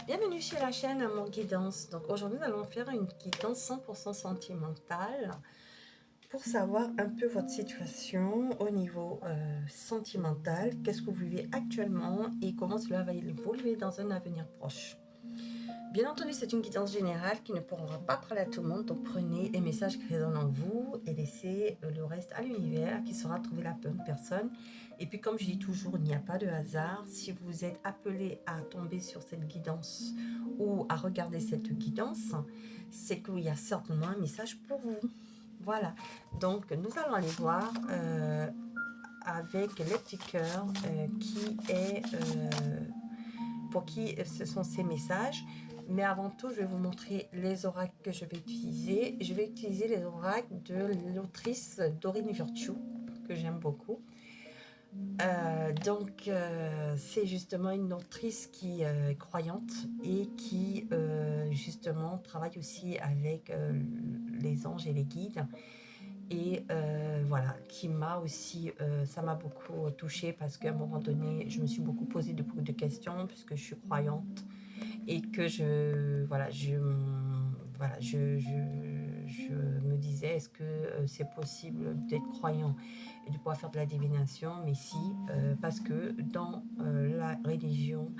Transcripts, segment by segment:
Bienvenue chez la chaîne Amour Guidance. Donc aujourd'hui nous allons faire une guidance 100% sentimentale pour savoir un peu votre situation au niveau sentimental, qu'est-ce que vous vivez actuellement et comment cela va évoluer dans un avenir proche. Bien entendu, c'est une guidance générale qui ne pourra pas parler à tout le monde, donc prenez les messages qui résonnent en vous et laissez le reste à l'univers qui saura trouver la bonne personne. Et puis comme je dis toujours, il n'y a pas de hasard. Si vous êtes appelé à tomber sur cette guidance ou à regarder cette guidance, c'est qu'il y a certainement un message pour vous. Voilà, donc nous allons aller voir avec les petits cœurs qui est... pour qui ce sont ces messages. Mais avant tout, je vais vous montrer les oracles que je vais utiliser. Je vais utiliser les oracles de l'autrice Dorine Virtue, que j'aime beaucoup. C'est justement une autrice qui est croyante et qui justement travaille aussi avec les anges et les guides. Et voilà, qui m'a aussi, ça m'a beaucoup touchée parce qu'à un moment donné, je me suis beaucoup posé beaucoup de questions puisque je suis croyante et que je me disais, est-ce que c'est possible d'être croyant et de pouvoir faire de la divination? Mais si, parce que dans la religion,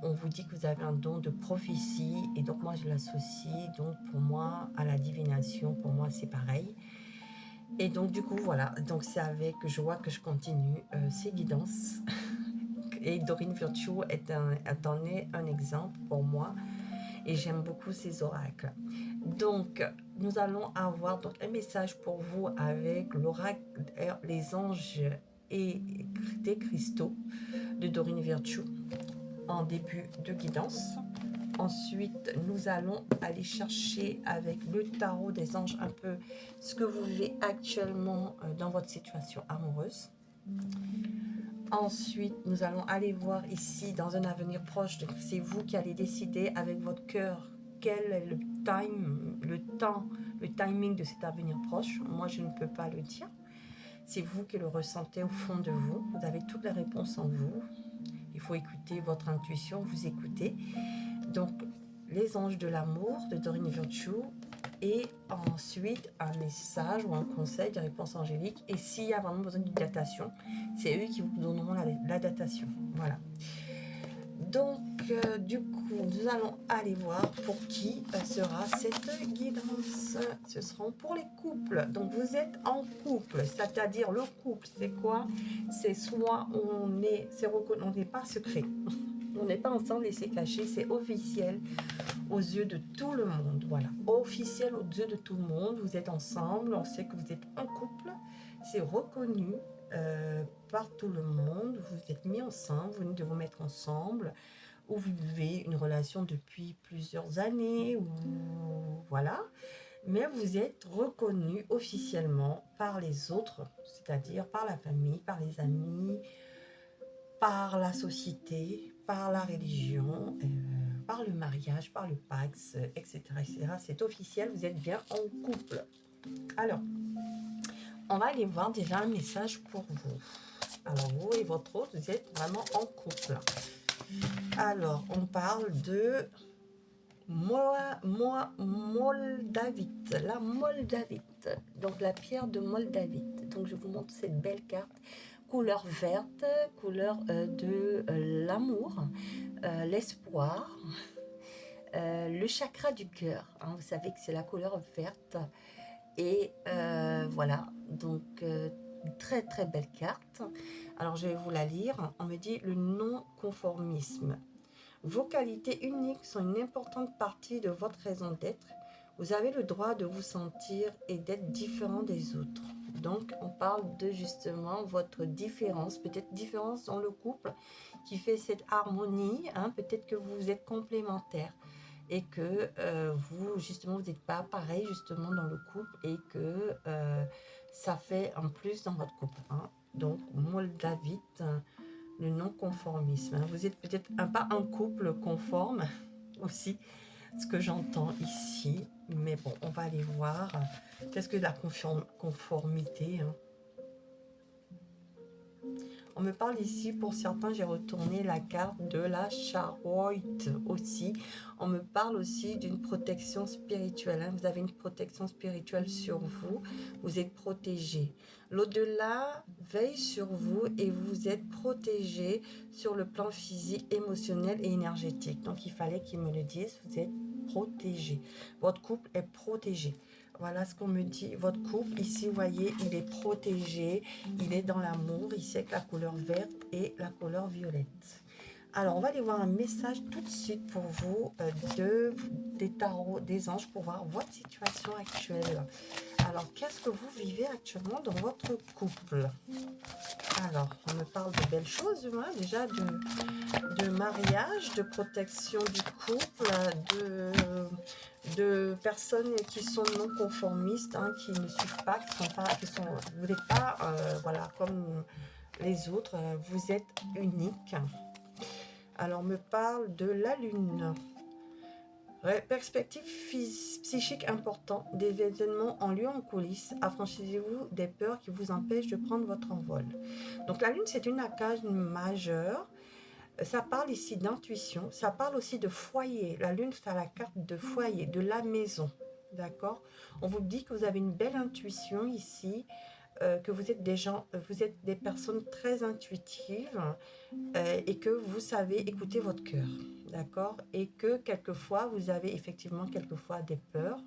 on vous dit que vous avez un don de prophétie et donc moi je l'associe donc pour moi à la divination, pour moi c'est pareil. Et donc du coup voilà, donc c'est avec joie que je continue ces guidances. Et Dorine Virtue en est un exemple pour moi et j'aime beaucoup ces oracles. Donc nous allons avoir donc un message pour vous avec l'oracle les anges et des cristaux de Dorine Virtue en début de guidance. Ensuite, nous allons aller chercher avec le tarot des anges un peu ce que vous vivez actuellement dans votre situation amoureuse. Ensuite, nous allons aller voir ici dans un avenir proche, c'est vous qui allez décider avec votre cœur quel est le timing de cet avenir proche. Moi, je ne peux pas le dire. C'est vous qui le ressentez au fond de vous. Vous avez toutes les réponses en vous. Il faut écouter votre intuition, vous écoutez. Donc, les anges de l'amour de Dorine Virtue et ensuite un message ou un conseil de réponse angélique. Et s'il y a vraiment besoin d'une datation, c'est eux qui vous donneront la datation. Voilà. Donc, du coup, nous allons aller voir pour qui sera cette guidance. Ce seront pour les couples. Donc, vous êtes en couple, c'est-à-dire le couple, c'est quoi? C'est soit on n'est pas secret. On n'est pas ensemble et c'est caché, c'est officiel aux yeux de tout le monde. Voilà, officiel aux yeux de tout le monde. Vous êtes ensemble, on sait que vous êtes en couple, c'est reconnu par tout le monde. Vous êtes mis ensemble, vous venez de vous mettre ensemble, ou vous vivez une relation depuis plusieurs années, ou voilà. Mais vous êtes reconnu officiellement par les autres, c'est-à-dire par la famille, par les amis, par la société, par la religion, par le mariage, par le Pax, etc., etc. C'est officiel, vous êtes bien en couple. Alors, on va aller voir déjà un message pour vous. Alors, vous et votre autre, vous êtes vraiment en couple. Alors, on parle de Moldavite, la Moldavite, donc la pierre de Moldavite. Donc, je vous montre cette belle carte, couleur verte, couleur de l'amour, l'espoir, le chakra du cœur. Hein, vous savez que c'est la couleur verte. Et voilà, donc très très belle carte. Alors, je vais vous la lire. On me dit le non-conformisme. Vos qualités uniques sont une importante partie de votre raison d'être. Vous avez le droit de vous sentir et d'être différent des autres. Donc, on parle de justement votre différence, peut-être différence dans le couple qui fait cette harmonie. Hein, peut-être que vous êtes complémentaires et que vous, justement, vous n'êtes pas pareil justement dans le couple et que ça fait en plus dans votre couple. Hein. Donc, Moldavite, le non-conformisme. Vous êtes peut-être pas un couple conforme aussi, ce que j'entends ici. Mais bon, on va aller voir. Qu'est-ce que la conformité? Hein. On me parle ici, pour certains, j'ai retourné la carte de la charoite aussi. On me parle aussi d'une protection spirituelle. Hein. Vous avez une protection spirituelle sur vous. Vous êtes protégé. L'au-delà veille sur vous et vous êtes protégé sur le plan physique, émotionnel et énergétique. Donc, il fallait qu'ils me le disent. Vous êtes protégé. Votre couple est protégé. Voilà ce qu'on me dit. Votre couple, ici, vous voyez, il est protégé. Il est dans l'amour, ici, avec la couleur verte et la couleur violette. Alors, on va aller voir un message tout de suite pour vous des tarots, des anges, pour voir votre situation actuelle. Alors, qu'est-ce que vous vivez actuellement dans votre couple? Alors, on me parle de belles choses, hein, déjà de mariage, de protection du couple, de personnes qui sont non conformistes, hein, qui ne suivent pas, vous n'êtes pas, voilà, comme les autres, vous êtes unique. Alors, on me parle de la lune. Perspective psychique importante, des événements en lieu en coulisses. Affranchissez-vous des peurs qui vous empêchent de prendre votre envol. Donc la lune, c'est une arcane majeure. Ça parle ici d'intuition. Ça parle aussi de foyer. La lune, c'est la carte de foyer, de la maison. D'accord? On vous dit que vous avez une belle intuition ici. Que vous êtes vous êtes des personnes très intuitives et que vous savez écouter votre cœur, d'accord? Et que quelquefois, vous avez effectivement quelquefois des peurs,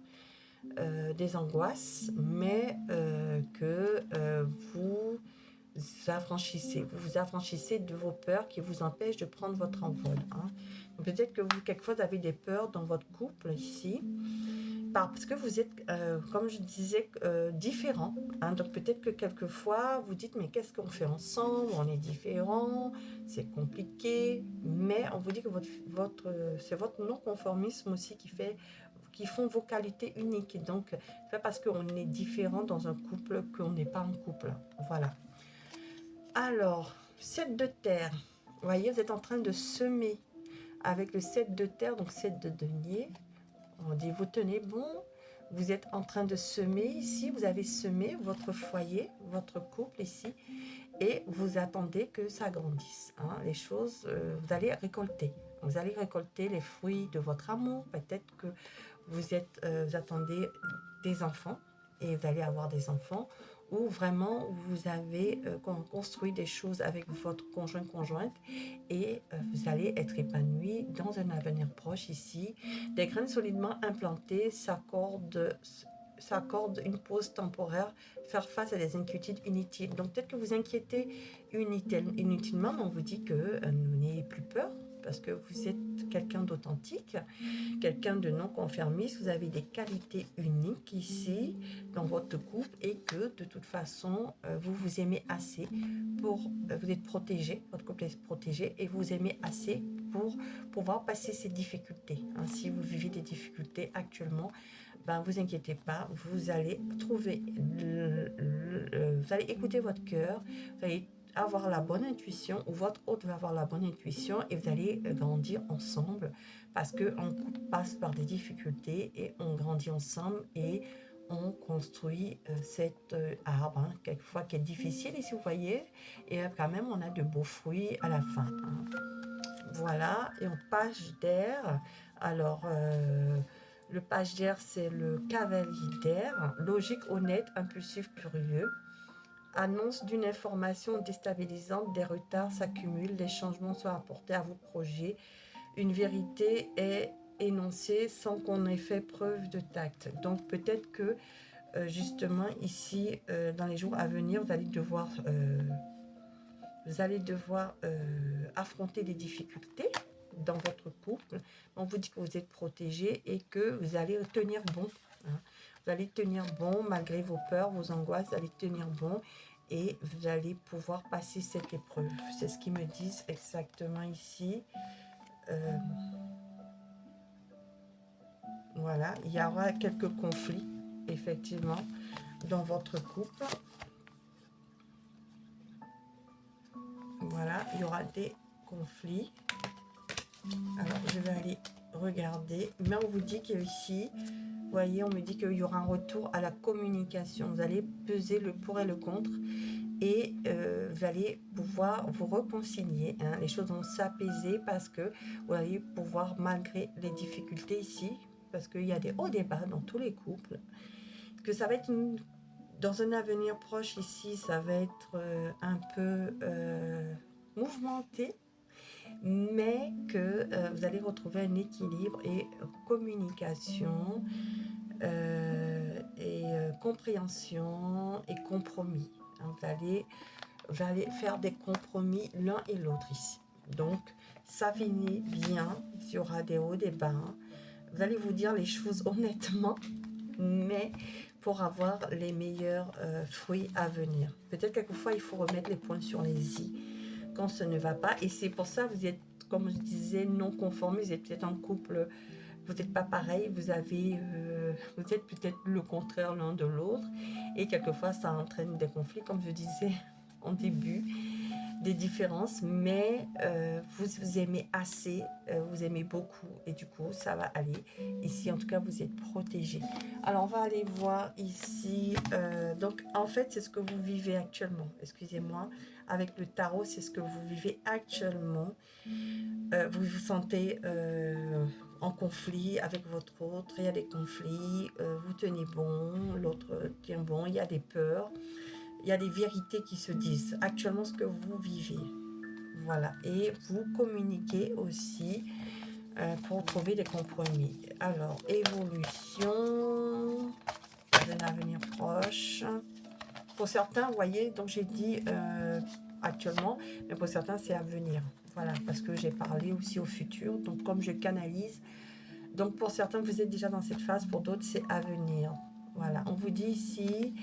des angoisses, mais que vous vous affranchissez de vos peurs qui vous empêchent de prendre votre envol. Hein. Peut-être que vous, quelquefois, vous avez des peurs dans votre couple ici, parce que vous êtes, comme je disais, différents. Hein. Donc peut-être que quelquefois, vous dites, mais qu'est-ce qu'on fait ensemble? On est différents, c'est compliqué. Mais on vous dit que c'est votre non-conformisme aussi qui font vos qualités uniques. Donc, c'est pas parce qu'on est différent dans un couple qu'on n'est pas un couple. Voilà. Alors, 7 de terre. Vous voyez, vous êtes en train de semer avec le 7 de terre, donc 7 de denier. On dit, vous tenez bon, vous êtes en train de semer ici, vous avez semé votre foyer, votre couple ici, et vous attendez que ça grandisse. Hein. Les choses, vous allez récolter. Vous allez récolter les fruits de votre amour. Peut-être que vous attendez des enfants, et vous allez avoir des enfants, ou vraiment vous avez construit des choses avec votre conjointe et vous allez être épanoui dans un avenir proche ici. Des graines solidement implantées s'accordent une pause temporaire, faire face à des inquiétudes inutiles. Donc peut-être que vous inquiétez inutilement, mais on vous dit que n'ayez plus peur, parce que vous êtes quelqu'un d'authentique, quelqu'un de non conformiste, vous avez des qualités uniques ici dans votre couple et que de toute façon vous vous aimez assez pour, vous êtes protégé, votre couple est protégé et vous aimez assez pour pouvoir passer ces difficultés. Hein, si vous vivez des difficultés actuellement, ben vous inquiétez pas, vous allez trouver, vous allez écouter votre cœur, vous allez avoir la bonne intuition, ou votre hôte va avoir la bonne intuition et vous allez grandir ensemble parce qu'on passe par des difficultés et on grandit ensemble et on construit cet arbre, hein, quelquefois qui est difficile ici vous voyez, et quand même on a de beaux fruits à la fin. Hein. Voilà, et on page d'air. Alors, le page d'air, c'est le cavalier d'air, logique, honnête, impulsif, curieux. Annonce d'une information déstabilisante, des retards s'accumulent, des changements sont apportés à vos projets. Une vérité est énoncée sans qu'on ait fait preuve de tact. Donc peut-être que justement ici, dans les jours à venir, vous allez devoir affronter des difficultés dans votre couple. On vous dit que vous êtes protégé et que vous allez tenir bon. Hein. Vous allez tenir bon malgré vos peurs, vos angoisses, vous allez tenir bon et vous allez pouvoir passer cette épreuve. C'est ce qu'ils me disent exactement ici. Voilà, il y aura quelques conflits, effectivement, dans votre couple. Voilà, il y aura des conflits. Alors, je vais aller regarder. Mais on vous dit qu'ici, vous voyez, on me dit qu'il y aura un retour à la communication. Vous allez peser le pour et le contre. et vous allez pouvoir vous réconcilier, hein. Les choses vont s'apaiser parce que vous allez pouvoir, malgré les difficultés ici, parce qu'il y a des hauts et des bas dans tous les couples, que ça va être dans un avenir proche ici, ça va être un peu mouvementé, mais que vous allez retrouver un équilibre et communication compréhension et compromis. Hein, vous allez faire des compromis l'un et l'autre ici. Donc, ça finit bien, il y aura des hauts, des bas. Vous allez vous dire les choses honnêtement, mais pour avoir les meilleurs fruits à venir. Peut-être quelquefois, il faut remettre les points sur les i quand ce ne va pas. Et c'est pour ça que vous êtes, comme je disais, non conformé. Vous êtes peut-être en couple, vous n'êtes pas pareil. Vous êtes peut-être le contraire l'un de l'autre. Et quelquefois, ça entraîne des conflits, comme je disais en début, des différences. Mais vous aimez assez, vous aimez beaucoup. Et du coup, ça va aller. Ici, en tout cas, vous êtes protégé. Alors, on va aller voir ici. Donc, en fait, c'est ce que vous vivez actuellement. Excusez-moi. Avec le tarot, c'est ce que vous vivez actuellement. Vous vous sentez en conflit avec votre autre. Il y a des conflits. Vous tenez bon. L'autre tient bon. Il y a des peurs. Il y a des vérités qui se disent. Actuellement, ce que vous vivez. Voilà. Et vous communiquez aussi pour trouver des compromis. Alors, évolution d'un avenir proche. Pour certains, vous voyez, donc j'ai dit actuellement, mais pour certains, c'est à venir. Voilà, parce que j'ai parlé aussi au futur. Donc, comme je canalise, donc pour certains, vous êtes déjà dans cette phase. Pour d'autres, c'est à venir. Voilà, on vous dit ici,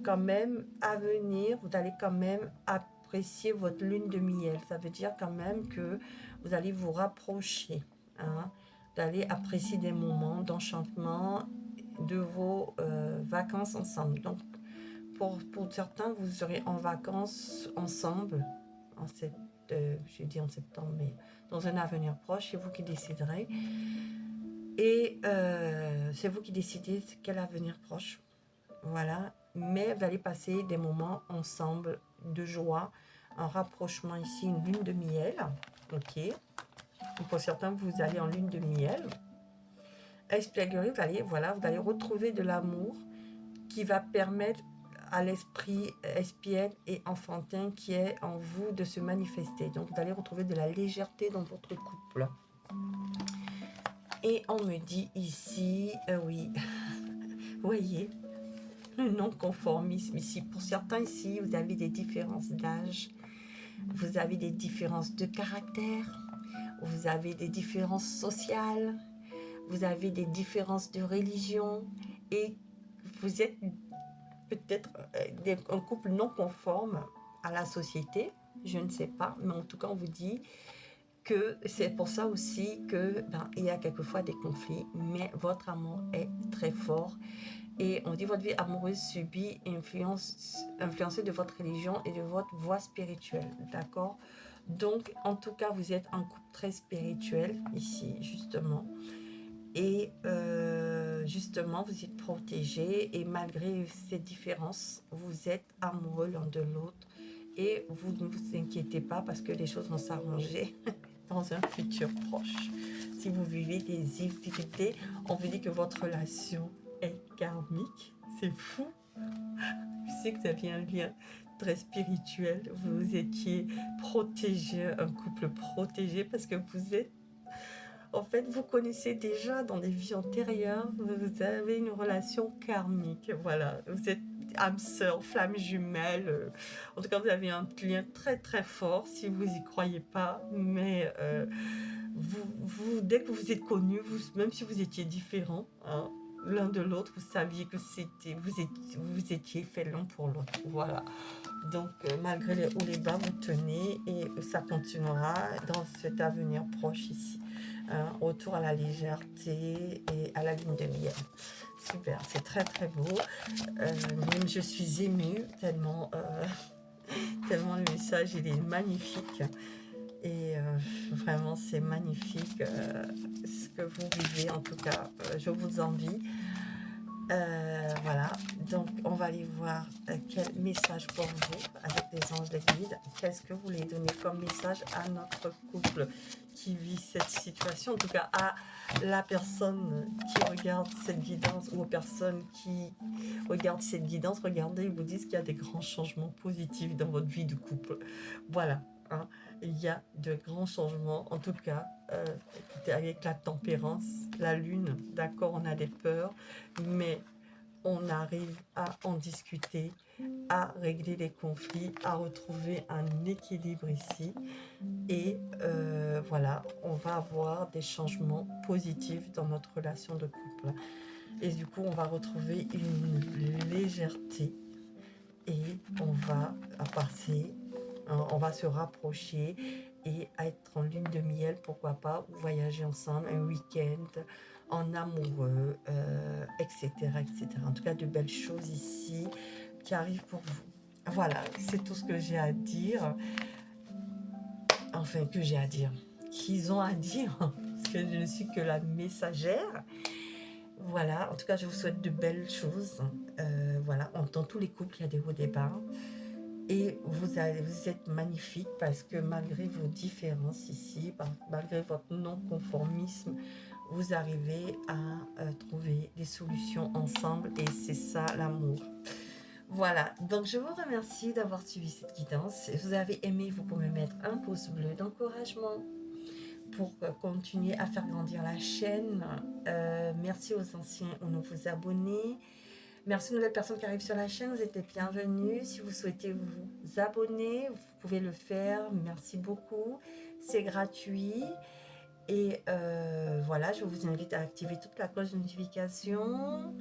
quand même, à venir, vous allez quand même apprécier votre lune de miel. Ça veut dire quand même que vous allez vous rapprocher, hein, d'aller apprécier des moments d'enchantement de vos vacances ensemble. Donc, pour certains, vous serez en vacances ensemble, je dis en septembre, mais dans un avenir proche, c'est vous qui déciderez. Et c'est vous qui décidez quel avenir proche. Voilà. Mais vous allez passer des moments ensemble de joie, un rapprochement ici, une lune de miel. Ok. Et pour certains, vous allez en lune de miel. Espièglerie, vous allez retrouver de l'amour qui va permettre à l'esprit espiègle et enfantin qui est en vous de se manifester. Donc, vous allez retrouver de la légèreté dans votre couple. Et on me dit ici, oui, vous voyez, le non-conformisme ici. Pour certains ici, vous avez des différences d'âge, vous avez des différences de caractère, vous avez des différences sociales, vous avez des différences de religion et vous êtes peut-être un couple non conforme à la société, je ne sais pas, mais en tout cas on vous dit que c'est pour ça aussi que il y a quelquefois des conflits, mais votre amour est très fort et on dit votre vie amoureuse subit influencée de votre religion et de votre voie spirituelle, d'accord? Donc en tout cas vous êtes un couple très spirituel ici justement. Et justement, vous êtes protégés et malgré ces différences, vous êtes amoureux l'un de l'autre et vous ne vous inquiétez pas parce que les choses vont s'arranger dans un futur proche. Si vous vivez des difficultés, on vous dit que votre relation est karmique. C'est fou. Je sais que vous aviez un lien très spirituel. Vous étiez protégés, un couple protégé parce que vous êtes en fait, vous connaissez déjà dans des vies antérieures, vous avez une relation karmique, voilà. Vous êtes âme sœur, flamme jumelle. En tout cas, vous avez un lien très très fort si vous n'y croyez pas. Mais dès que vous êtes connus, même si vous étiez différents, hein, l'un de l'autre, vous saviez que vous étiez fait l'un pour l'autre. Voilà. Donc, malgré les hauts et les bas, vous tenez et ça continuera dans cet avenir proche ici. Retour à la légèreté et à la lune de miel. Super, c'est très très beau. Même je suis émue tellement le message il est magnifique. Et vraiment c'est magnifique ce que vous vivez. En tout cas, je vous envie. Voilà, donc on va aller voir quel message pour vous avec les anges, les guides. Qu'est-ce que vous voulez donner comme message à notre couple qui vit cette situation, en tout cas à la personne qui regarde cette guidance ou aux personnes qui regardent cette guidance. Regardez, ils vous disent qu'il y a des grands changements positifs dans votre vie de couple. Voilà, hein, il y a de grands changements, en tout cas écoutez, avec la tempérance, la lune, d'accord, on a des peurs, mais on arrive à en discuter, à régler les conflits, à retrouver un équilibre ici. Et voilà, on va avoir des changements positifs dans notre relation de couple. Et du coup, on va retrouver une légèreté et on va passer, on va se rapprocher et être en lune de miel, pourquoi pas, ou voyager ensemble un week-end en amoureux, etc., etc. En tout cas, de belles choses ici qui arrivent pour vous. Voilà, c'est tout ce que j'ai à dire. Enfin, que j'ai à dire. Qu'ils ont à dire, parce que je ne suis que la messagère. Voilà, en tout cas, je vous souhaite de belles choses. Voilà, dans tous les couples, il y a des hauts débats. Et vous êtes magnifique parce que malgré vos différences ici, malgré votre non-conformisme, vous arrivez à trouver des solutions ensemble et c'est ça l'amour. Voilà, donc je vous remercie d'avoir suivi cette guidance. Si vous avez aimé, vous pouvez mettre un pouce bleu d'encouragement pour continuer à faire grandir la chaîne. Merci aux anciens ou nouveaux abonnés. Merci aux nouvelles personnes qui arrivent sur la chaîne, vous êtes les bienvenus. Si vous souhaitez vous abonner, vous pouvez le faire. Merci beaucoup, c'est gratuit. Et voilà, je vous invite à activer toute la cloche de notification.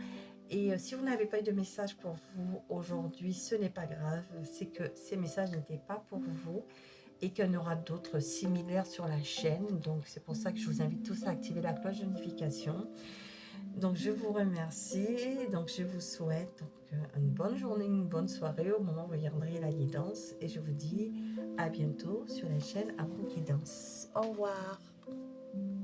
Et si vous n'avez pas eu de message pour vous aujourd'hui, ce n'est pas grave. C'est que ces messages n'étaient pas pour vous et qu'il y en aura d'autres similaires sur la chaîne. Donc c'est pour ça que je vous invite tous à activer la cloche de notification. Donc je vous remercie, donc je vous souhaite une bonne journée, une bonne soirée au moment où vous regarderez la guidance et je vous dis à bientôt sur la chaîne Amour Guidance. Au revoir.